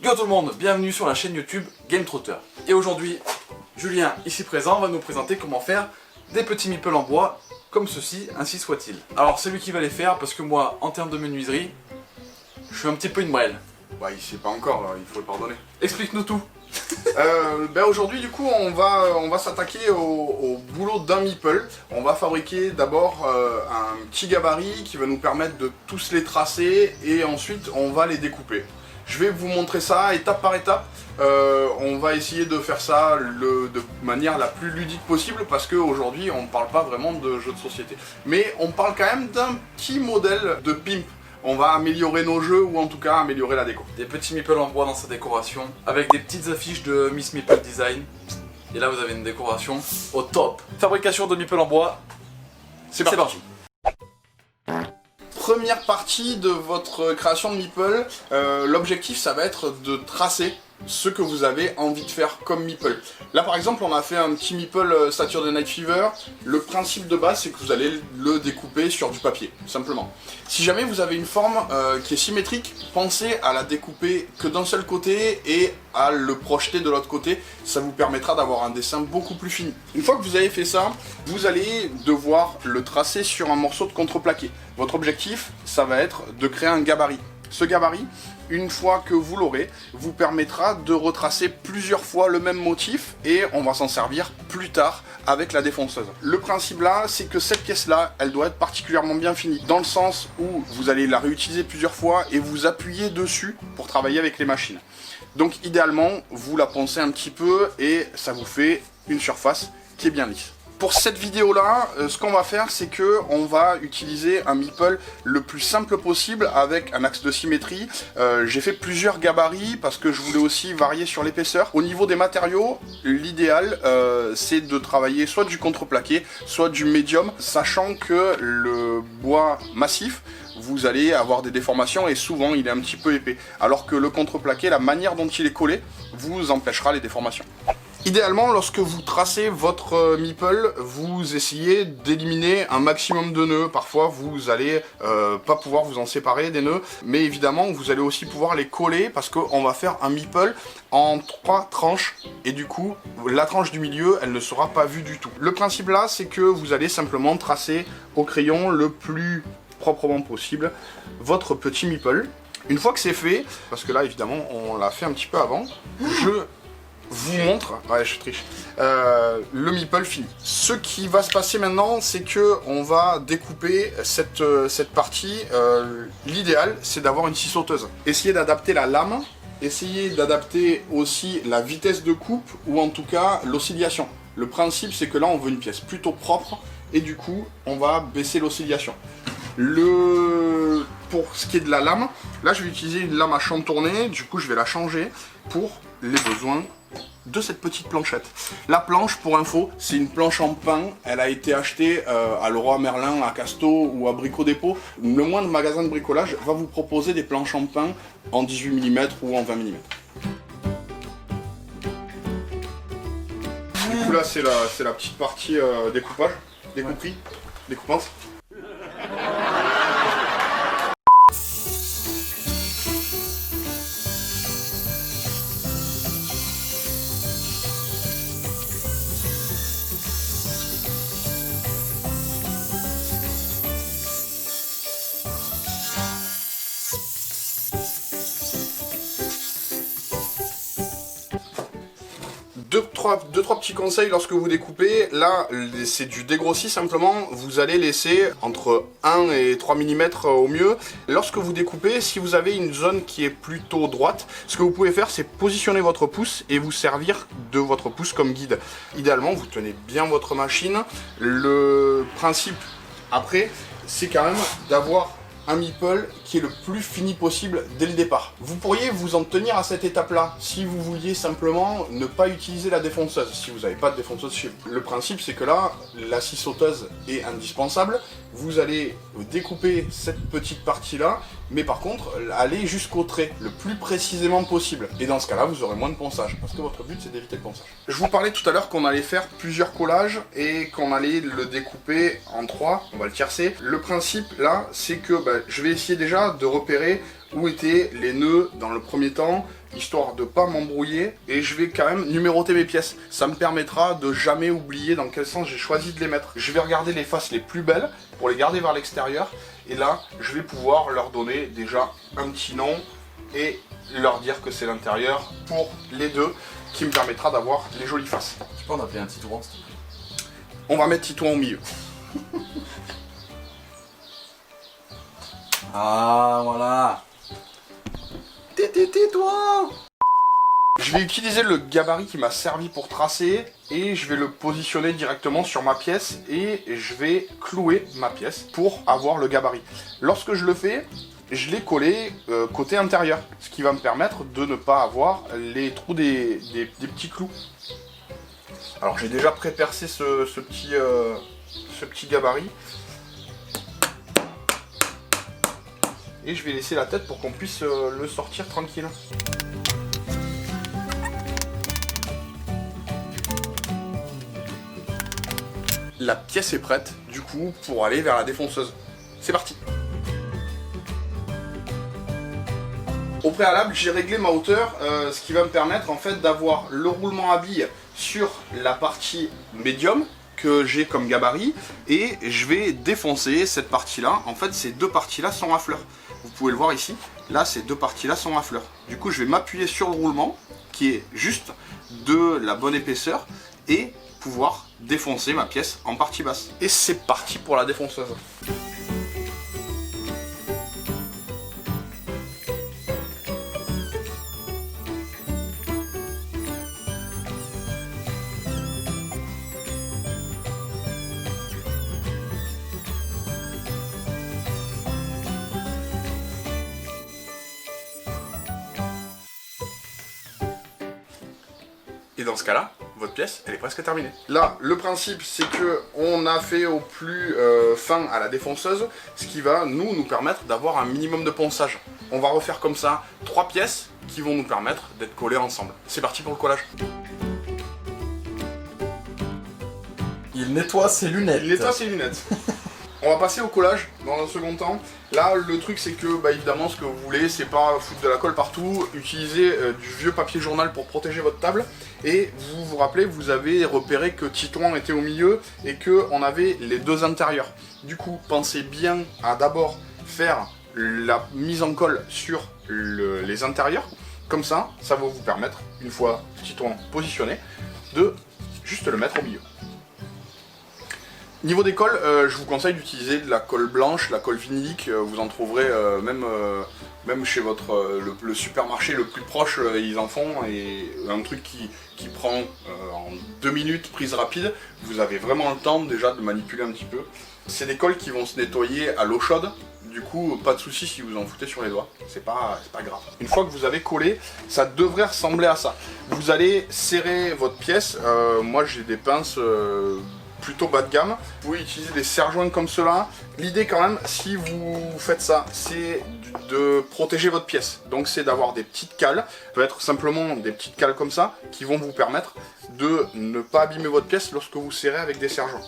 Yo tout le monde, bienvenue sur la chaîne YouTube Game Trotter. Et aujourd'hui, Julien, ici présent, va nous présenter comment faire des petits meeples en bois, comme ceci, ainsi soit-il. Alors c'est lui qui va les faire, parce que moi, en termes de menuiserie, je suis un petit peu une brêle. Bah il sait pas encore, il faut le pardonner. Explique-nous tout. Aujourd'hui du coup on va s'attaquer au boulot d'un meeple. On va fabriquer d'abord un petit gabarit qui va nous permettre de tous les tracer et ensuite on va les découper. Je vais vous montrer ça étape par étape. On va essayer de faire ça de manière la plus ludique possible parce qu'aujourd'hui on ne parle pas vraiment de jeux de société. Mais on parle quand même d'un petit modèle de pimp. On va améliorer nos jeux ou en tout cas améliorer la déco. Des petits meeples en bois dans sa décoration, avec des petites affiches de Miss Meeple Design. Et là vous avez une décoration au top. Fabrication de meeples en bois, C'est parti. Première partie de votre création de meeple, l'objectif ça va être de tracer ce que vous avez envie de faire comme meeple. Là par exemple on a fait un petit meeple Saturday Night Fever. Le principe de base c'est que vous allez le découper sur du papier, simplement. Si jamais vous avez une forme qui est symétrique, pensez à la découper que d'un seul côté et à le projeter de l'autre côté. Ça vous permettra d'avoir un dessin beaucoup plus fini. Une fois que vous avez fait ça, vous allez devoir le tracer sur un morceau de contreplaqué. Votre objectif, ça va être de créer un gabarit. Ce gabarit, une fois que vous l'aurez, vous permettra de retracer plusieurs fois le même motif et on va s'en servir plus tard avec la défonceuse. Le principe là, c'est que cette pièce là, elle doit être particulièrement bien finie, dans le sens où vous allez la réutiliser plusieurs fois et vous appuyez dessus pour travailler avec les machines. Donc idéalement, vous la poncez un petit peu et ça vous fait une surface qui est bien lisse. Pour cette vidéo là, ce qu'on va faire c'est que on va utiliser un meeple le plus simple possible avec un axe de symétrie. J'ai fait plusieurs gabarits parce que je voulais aussi varier sur l'épaisseur. Au niveau des matériaux, l'idéal c'est de travailler soit du contreplaqué, soit du médium, sachant que le bois massif, vous allez avoir des déformations et souvent il est un petit peu épais. Alors que le contreplaqué, la manière dont il est collé, vous empêchera les déformations. Idéalement, lorsque vous tracez votre meeple, vous essayez d'éliminer un maximum de nœuds. Parfois, vous allez pas pouvoir vous en séparer des nœuds, mais évidemment, vous allez aussi pouvoir les coller parce qu'on va faire un meeple en 3 tranches et du coup, la tranche du milieu, elle ne sera pas vue du tout. Le principe là, c'est que vous allez simplement tracer au crayon le plus proprement possible votre petit meeple. Une fois que c'est fait, parce que là, évidemment, on l'a fait un petit peu avant, je vous montre, ouais je triche, le meeple fini. Ce qui va se passer maintenant, c'est que on va découper cette partie. L'idéal, c'est d'avoir une scie sauteuse. Essayez d'adapter la lame, essayez d'adapter aussi la vitesse de coupe, ou en tout cas l'oscillation. Le principe, c'est que là, on veut une pièce plutôt propre, et du coup, on va baisser l'oscillation. Pour ce qui est de la lame, là, je vais utiliser une lame à chantourner, du coup, je vais la changer pour les besoins de cette petite planchette. La planche, pour info, c'est une planche en pin. Elle a été achetée à Leroy Merlin, à Casto ou à Brico Dépôt. Le moindre magasin de bricolage va vous proposer des planches en pin en 18 mm ou en 20 mm. Du coup là c'est la petite partie découpage, découpante. Deux, trois petits conseils lorsque vous découpez. Là, c'est du dégrossi simplement. Vous allez laisser entre 1 et 3 mm au mieux. Lorsque vous découpez, si vous avez une zone qui est plutôt droite, ce que vous pouvez faire, c'est positionner votre pouce et vous servir de votre pouce comme guide. Idéalement, vous tenez bien votre machine. Le principe, après, c'est quand même d'avoir un meeple qui est le plus fini possible dès le départ. Vous pourriez vous en tenir à cette étape-là si vous vouliez simplement ne pas utiliser la défonceuse, si vous n'avez pas de défonceuse chez vous. Le principe, c'est que là, la scie sauteuse est indispensable. Vous allez découper cette petite partie-là, mais par contre, aller jusqu'au trait, le plus précisément possible. Et dans ce cas-là, vous aurez moins de ponçage, parce que votre but, c'est d'éviter le ponçage. Je vous parlais tout à l'heure qu'on allait faire plusieurs collages et qu'on allait le découper en 3, on va le tiercer. Le principe, là, c'est que je vais essayer déjà de repérer où étaient les nœuds dans le premier temps, histoire de pas m'embrouiller, et je vais quand même numéroter mes pièces. Ça me permettra de jamais oublier dans quel sens j'ai choisi de les mettre. Je vais regarder les faces les plus belles pour les garder vers l'extérieur, et là je vais pouvoir leur donner déjà un petit nom et leur dire que c'est l'intérieur pour les deux, qui me permettra d'avoir les jolies faces. Tu peux en appeler un Titouan, s'il te plaît? On va mettre Titouan au milieu. Ah, voilà. Titouan. Je vais utiliser le gabarit qui m'a servi pour tracer et je vais le positionner directement sur ma pièce et je vais clouer ma pièce pour avoir le gabarit. Lorsque je le fais, je l'ai collé côté intérieur, ce qui va me permettre de ne pas avoir les trous des petits clous. Alors j'ai déjà pré-percé ce petit gabarit. Et je vais laisser la tête pour qu'on puisse le sortir tranquille. La pièce est prête, du coup, pour aller vers la défonceuse. C'est parti! Au préalable, j'ai réglé ma hauteur, ce qui va me permettre en fait d'avoir le roulement à billes sur la partie médium que j'ai comme gabarit, et je vais défoncer cette partie-là. En fait, ces deux parties-là sont à fleur. Vous pouvez le voir ici. Là, ces deux parties-là sont à fleur. Du coup, je vais m'appuyer sur le roulement, qui est juste de la bonne épaisseur, et pouvoir défoncer ma pièce en partie basse. Et c'est parti pour la défonceuse. Et dans ce cas-là, votre pièce, elle est presque terminée. Là, le principe, c'est que on a fait au plus fin à la défonceuse, ce qui va nous permettre d'avoir un minimum de ponçage. On va refaire comme ça 3 pièces qui vont nous permettre d'être collées ensemble. C'est parti pour le collage. Il nettoie ses lunettes. Il nettoie ses lunettes. On va passer au collage dans un second temps. Là, le truc, c'est que, évidemment, ce que vous voulez, c'est pas foutre de la colle partout. Utilisez du vieux papier journal pour protéger votre table. Et vous vous rappelez, vous avez repéré que Titouan était au milieu et qu'on avait les deux intérieurs. Du coup, pensez bien à d'abord faire la mise en colle sur les intérieurs. Comme ça, ça va vous permettre, une fois Titouan positionné, de juste le mettre au milieu. Niveau des colles, je vous conseille d'utiliser de la colle blanche, la colle vinylique, vous en trouverez même chez le supermarché le plus proche, ils en font, et un truc qui prend en 2 minutes, prise rapide, vous avez vraiment le temps déjà de manipuler un petit peu. C'est des colles qui vont se nettoyer à l'eau chaude, du coup pas de souci si vous en foutez sur les doigts, c'est pas grave. Une fois que vous avez collé, ça devrait ressembler à ça. Vous allez serrer votre pièce, moi j'ai des pinces plutôt bas de gamme. Vous pouvez utiliser des serre-joints comme cela. L'idée quand même, si vous faites ça, c'est de protéger votre pièce. Donc c'est d'avoir des petites cales, ça peut être simplement des petites cales comme ça, qui vont vous permettre de ne pas abîmer votre pièce lorsque vous serrez avec des serre-joints.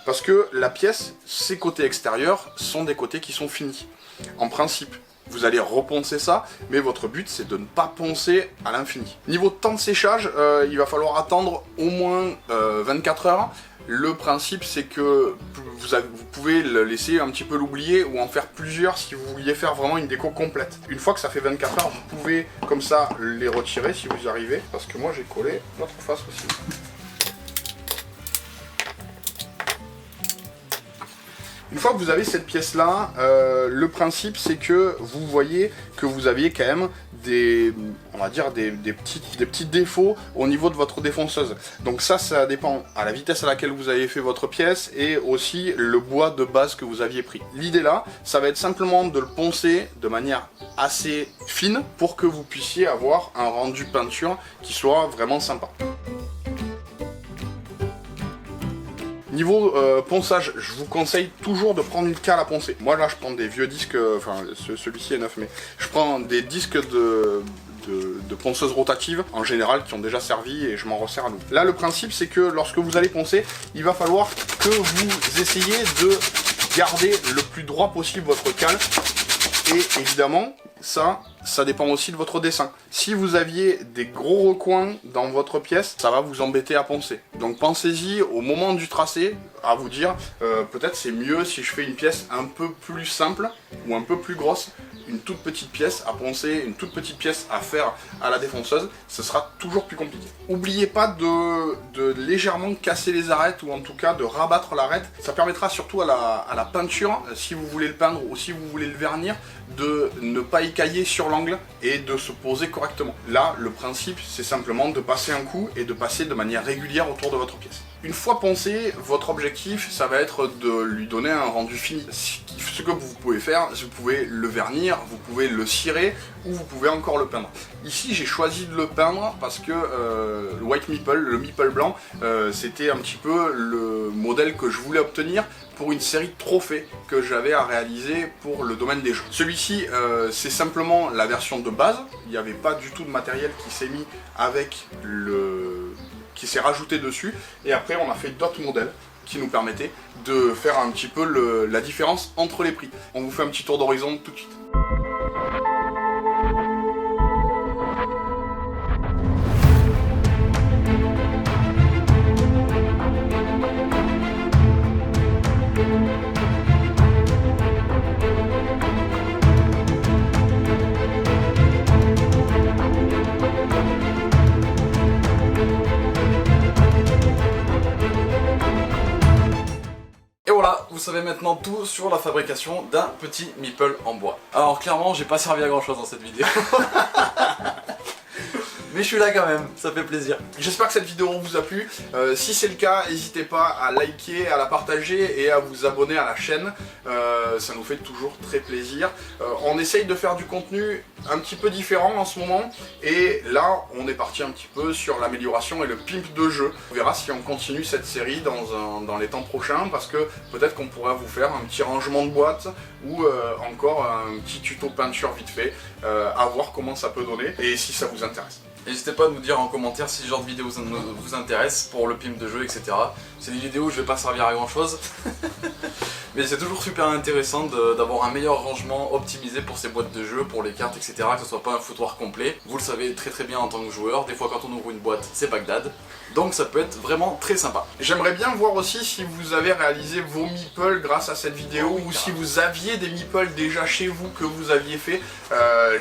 Parce que la pièce, ses côtés extérieurs sont des côtés qui sont finis. En principe, vous allez reponcer ça, mais votre but c'est de ne pas poncer à l'infini. Niveau temps de séchage, il va falloir attendre au moins 24 heures. Le principe c'est que vous pouvez le laisser un petit peu l'oublier ou en faire plusieurs si vous vouliez faire vraiment une déco complète. Une fois que ça fait 24 heures, vous pouvez comme ça les retirer si vous arrivez, parce que moi j'ai collé l'autre face aussi. Une fois que vous avez cette pièce là, le principe c'est que vous voyez que vous aviez quand même on va dire des petits défauts au niveau de votre défonceuse. Donc ça dépend à la vitesse à laquelle vous avez fait votre pièce et aussi le bois de base que vous aviez pris. L'idée là, ça va être simplement de le poncer de manière assez fine pour que vous puissiez avoir un rendu peinture qui soit vraiment sympa. Niveau ponçage, je vous conseille toujours de prendre une cale à poncer. Moi là je prends des vieux disques, enfin celui-ci est neuf, mais je prends des disques de ponceuse rotative en général qui ont déjà servi et je m'en resserre à nouveau. Là le principe c'est que lorsque vous allez poncer, il va falloir que vous essayiez de garder le plus droit possible votre cale Et évidemment, ça dépend aussi de votre dessin. Si vous aviez des gros recoins dans votre pièce, ça va vous embêter à poncer. Donc pensez-y au moment du tracé, à vous dire, peut-être c'est mieux si je fais une pièce un peu plus simple ou un peu plus grosse, une toute petite pièce à poncer, une toute petite pièce à faire à la défonceuse, ce sera toujours plus compliqué. N'oubliez pas de légèrement casser les arêtes ou en tout cas de rabattre l'arête. Ça permettra surtout à la peinture, si vous voulez le peindre ou si vous voulez le vernir, de ne pas écailler sur l'angle et de se poser correctement. Là, le principe, c'est simplement de passer un coup et de passer de manière régulière autour de votre pièce. Une fois poncé, votre objectif, ça va être de lui donner un rendu fini. Ce que vous pouvez faire, vous pouvez le vernir, vous pouvez le cirer ou vous pouvez encore le peindre. Ici, j'ai choisi de le peindre parce que le White Meeple, le Meeple blanc, c'était un petit peu le modèle que je voulais obtenir pour une série de trophées que j'avais à réaliser pour le domaine des jeux. Celui-ci, c'est simplement la version de base. Il n'y avait pas du tout de matériel qui s'est mis avec qui s'est rajouté dessus. Et après, on a fait d'autres modèles qui nous permettaient de faire un petit peu la différence entre les prix. On vous fait un petit tour d'horizon tout de suite. Voilà, vous savez maintenant tout sur la fabrication d'un petit meeple en bois. Alors clairement, j'ai pas servi à grand chose dans cette vidéo. Mais je suis là quand même, ça fait plaisir. J'espère que cette vidéo vous a plu. Si c'est le cas, n'hésitez pas à liker, à la partager et à vous abonner à la chaîne. Ça nous fait toujours très plaisir. On essaye de faire du contenu un petit peu différent en ce moment. Et là, on est parti un petit peu sur l'amélioration et le pimp de jeu. On verra si on continue cette série dans les temps prochains. Parce que peut-être qu'on pourra vous faire un petit rangement de boîte ou encore un petit tuto peinture vite fait. À voir comment ça peut donner et si ça vous intéresse. N'hésitez pas à nous dire en commentaire si ce genre de vidéo vous intéresse pour le pimp de jeu, etc. C'est des vidéos où je vais pas servir à grand chose. Mais c'est toujours super intéressant d'avoir un meilleur rangement optimisé pour ces boîtes de jeu, pour les cartes, etc. Que ce soit pas un foutoir complet. Vous le savez très très bien en tant que joueur, des fois quand on ouvre une boîte, c'est Bagdad. Donc ça peut être vraiment très sympa. J'aimerais bien voir aussi si vous avez réalisé vos meeples grâce à cette vidéo ou si vous aviez des meeples déjà chez vous que vous aviez fait.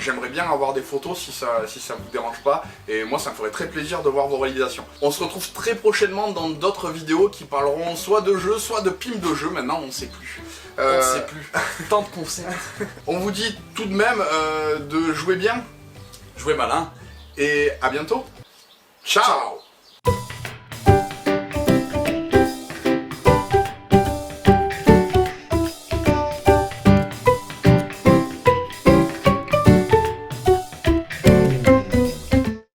J'aimerais bien avoir des photos si ça vous dérange pas. Et moi ça me ferait très plaisir de voir vos réalisations. On se retrouve très prochainement dans d'autres vidéos qui parleront soit de jeux, soit de pimp de jeux. Maintenant on sait plus. On sait plus. Tant de concepts. On vous dit tout de même de jouer bien. Jouer malin. Et à bientôt. Ciao.